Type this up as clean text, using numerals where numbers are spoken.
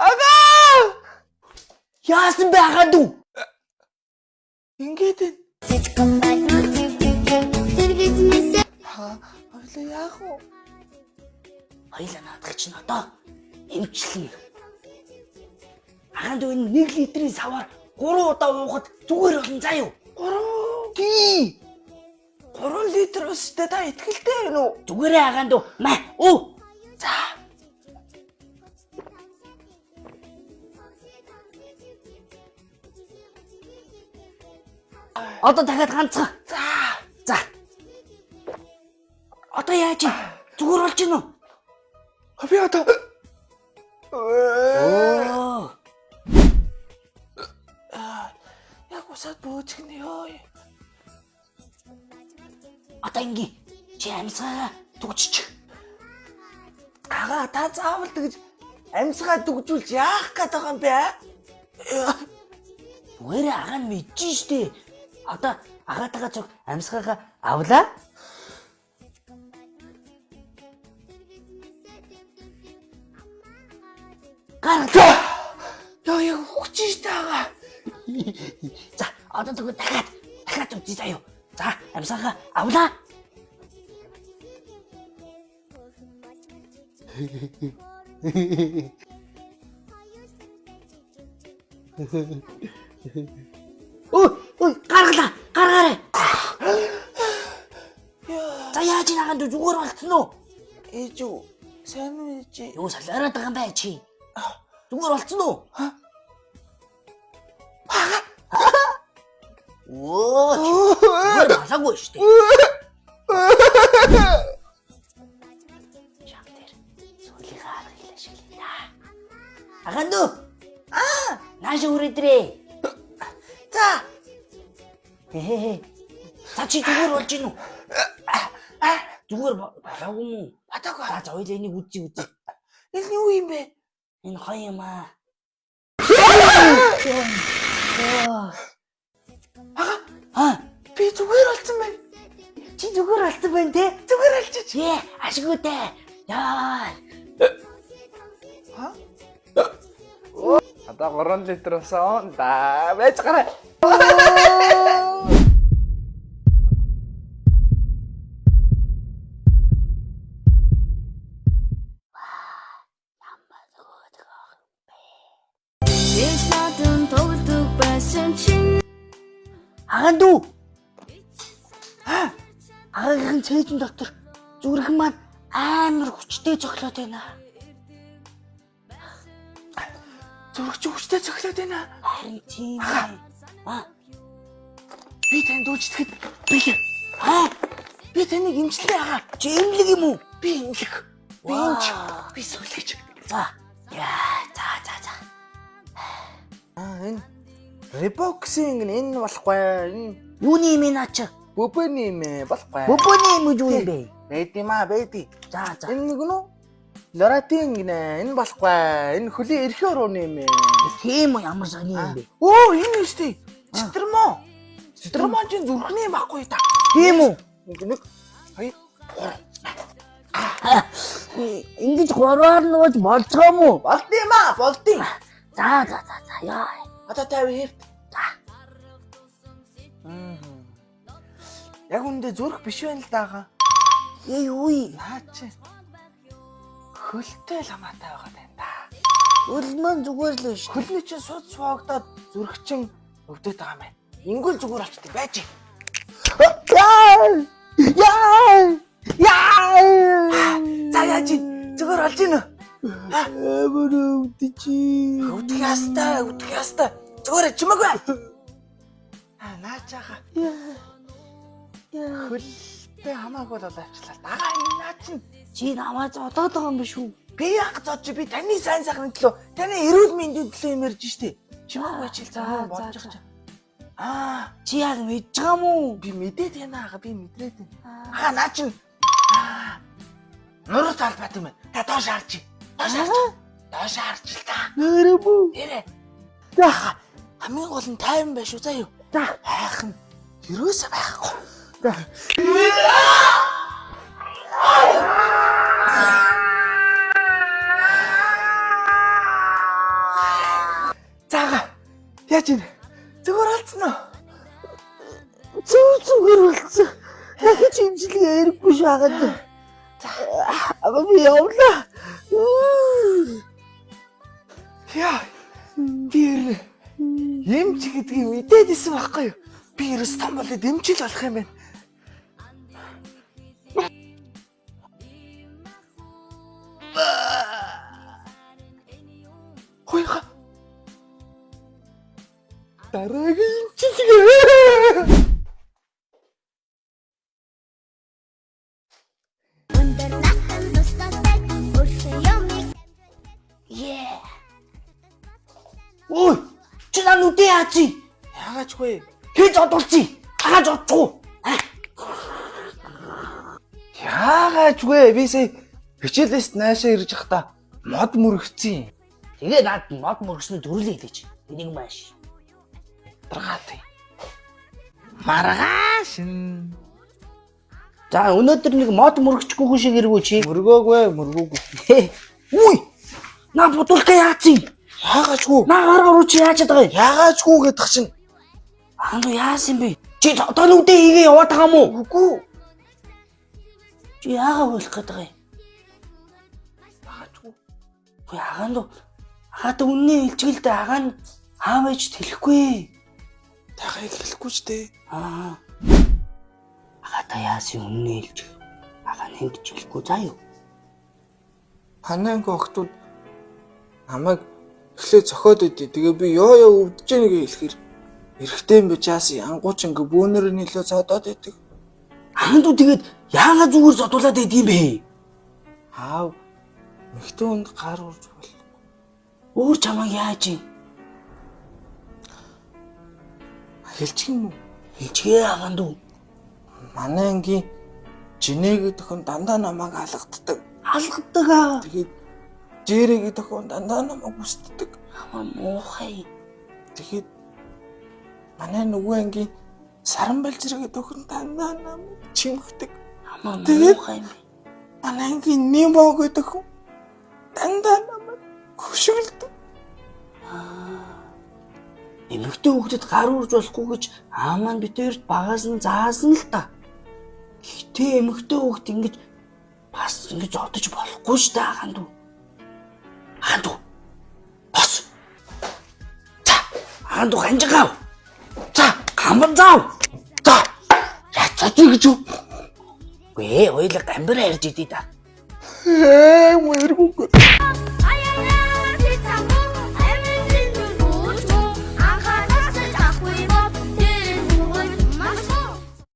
Ага! Яасан бэ агаад уу? Ингээд ойлоо яах вэ? Хоёлаа наадах чинь одоо эмчлэн. Агаад энэ 1 литрийн саваар 3 удаа уухад зүгээр болно заа юу? 3 тий. 3 литр өстэй та итгэлтэй байна уу? Зүгээрээ агаад уу. Маа уу. За. Одоо дахиад ганцхан. За. Одоо яаж юм? Зүгээр болж гинөө. Би одоо Оо. яг усаад бөөжгөн ёо. Одоо инgi чи амьсгаа түгччих. Ага та заавал тэгж амьсгаа дүгжүүлж яах гээд байгаа юм бэ? Зүгээр агаа нь мэдчихэн штэ. Одоо агаатайгаа цог амьсгаагаа авлаа. Гаргалаа. Яа яг хүчтэй штэ ага. За одоо тэгвэл дахиад үзье заа юу. За амьсгаагаа авлаа. Ой гаргаарай. За яаж наагаад зүгээр болцсон уу? Ээж үү? Сайн уу ээж? Юу салаараад байгаа юм бэ чи? Зүгээр болцсон уу? Оо зүгээр болоогүй штэ. Чамдэр сүлийн харах хэлээ шиглээ та. Аганду. Нааш үрээдрээ. За. За чи зүгээр болж гин үү? Зүгээр болоогүй юм уу? Батагаа. За хоёул энийг үзье. Энэ юу юм бэ? Энэ хоёр юм аа. Би зүгээр болсон байна. Чи зүгээр болсон байна те? Зүгээр болчих. Тий, ашигүйтэй. Яа. Одоо 3 литр усан да байж гараа. Аганду. Агагийн цээжин доктор зүрхэн маань амар хүчтэй цоглоод байна. Зүрхч хүчтэй цохилоод байна. Харин тийм ээ. Би танд үйлчлэхэд Би таныг имжлээ агаа. Чи имлэг юм уу? би имлэг. Би имж. Би сүлгэж. За. Яа, за. Энэ Ребоксинг энэ болохгүй. Энэ Юуны юм наач? бөбөний юм болохгүй. Бөбөний юм юу юм бэ? Бэди. За. Энэ нэг нь Лоратин гинэ. Энэ болохгүй. Энэ хөлийн эрхийн урууны юм. Тийм үү ямар сони юм бэ? Оо энэ үстэй. Цэтрмо. Цэтрмо чинь зүрхний юм байхгүй та. Тийм үү? Нэг хоёр. Ингэж гурваар нууж болцоо юм уу? Болдсон. За. Яа. Одоо 50 хэвт. За. Яг үндэ зүрх биш байна л даага. Юу? Наач. Хөлтэй л хамаатай байгаа юм да. Үлмэн зүгээр л шүү. Хөлний чинь суд суугадаад зүрх чинь өвдөд байгаа юм байна. Ингүүл зүгээр болчтой байж. За яаж зүгээр болж гинэ. Амар өвдөж. Өвдөх ястай. Зүгээр чимэг бай. Наачаага. Хөлтэй хамаагүй л авчлаа. Дагаа энэ наач нь. Чи намайг зодоод байгаа юм биш үү? Би яг зодч би таны сайн сайхны төлөө, таны эрүүл мэндийн төлөө юм ярьж штэ. Чимэг байчил заа бодож байгаа. Чи яг мэдж байгаа юм уу? Би мэдээд байна аа, би мэдрээд байна. Наа чин. Нуруу талбайт юм байна. Та доош харж. Доош харж л та. Нэрэмүү. Тэрэ. За хамгийн гол нь тайван байх шүү заа юу. За хайх нь ерөөсөө байхгүй. Заага. Яаж ийн? Зүгээр алдсан уу? Зүгээр болсон. Дахиж имжлэгээ ярихгүй шаагаад. Аа би явлаа. Яа. Би эмч гэдгийг мэдээд исэн байхгүй юу? Би ерөөс том болоод эмчил болох юм байна. Хойха. Дараагийн эмчилгээ. Ой, чи наа нүдээ яачих? Яагач вэ? Хийж одуулчих. Хааж одчих. Яагач вэ? Би сая хичээлээс наашаа ирж явахдаа мод мөрөгцсөн. Тэгээ наад мод мөргөснө дөрүлээ хэлээч. Энийг маш. Даргаатай. Маргаашин. За өнөөдөр нэг мод мөргөчгүй хүн шиг иргүү чи. Мөргөөгүй, мөргөөгүй. Уй! Наа бодулка яачих? Яагаачгүй? Наа гараа руу чи яачаад байгаа юм? Яагаачгүй гэдэг чинь. Ану яасан бэ? Чи одоо нүдээ хийгээ яваад байгаа юм уу? Үгүй. Чи яагаа болох гээд байгаа юм? Яагаачгүй. Үгүй агаан доо. Хаад үнний илчгэлдэ агаан аав ээж тэлэхгүй. Тахыг хэлэхгүй ч дээ. Аа. Агата яасан үнний илч. Агаан хэнд ч хэлэхгүй заа юу? Хананг охтууд намайг эхлээ зохиод өгдөө. Тэгээ би ёо өвдөж байгааг хэлэхээр эрэхтэй юм биш яасан янгууч ингээ бөөнөр нийлээ цодоод идэг. Агаан доо тэгээд яагаа зүгээр зодуулаад байдığım бэ? Аав мэгтэй хүнд гар урж бол. Өөр чамайг яаж юм? Хэлчих юм уу? Хэлчихээ агаан доо. Манай ангийн жинэ гэдэг хүн дандаа намайг алгаддаг. Алгадаг аа. Тэгээд жирэ гэдэг хүн дандаа намайг үстдэг. Амаа муухай. Тэгээд манай нөгөө ангийн саран балжир гэдэг хүн дандаа намайг чимхдэг. Амаа Тэгээд муухай юм. манай ангийн Нимо гэдэг хүн дандаа намайг хөшөглөдөг. Эмэгтэй хүүхдэд гар урж болохгүй гэж аав маань битээрт багаас нь заасан л та. Гэхдээ эмэгтэй хүүхд ингэж бас ингэж зодож болохгүй шүү дээ агаан дүү. Агаан дүү. Бос. За, агаан дүү ханжиг гав. За, гамбар зав. За. Яцаач гэж юу? Гээ, ойлоо гамбар ярьж идэв та. Мөргөг.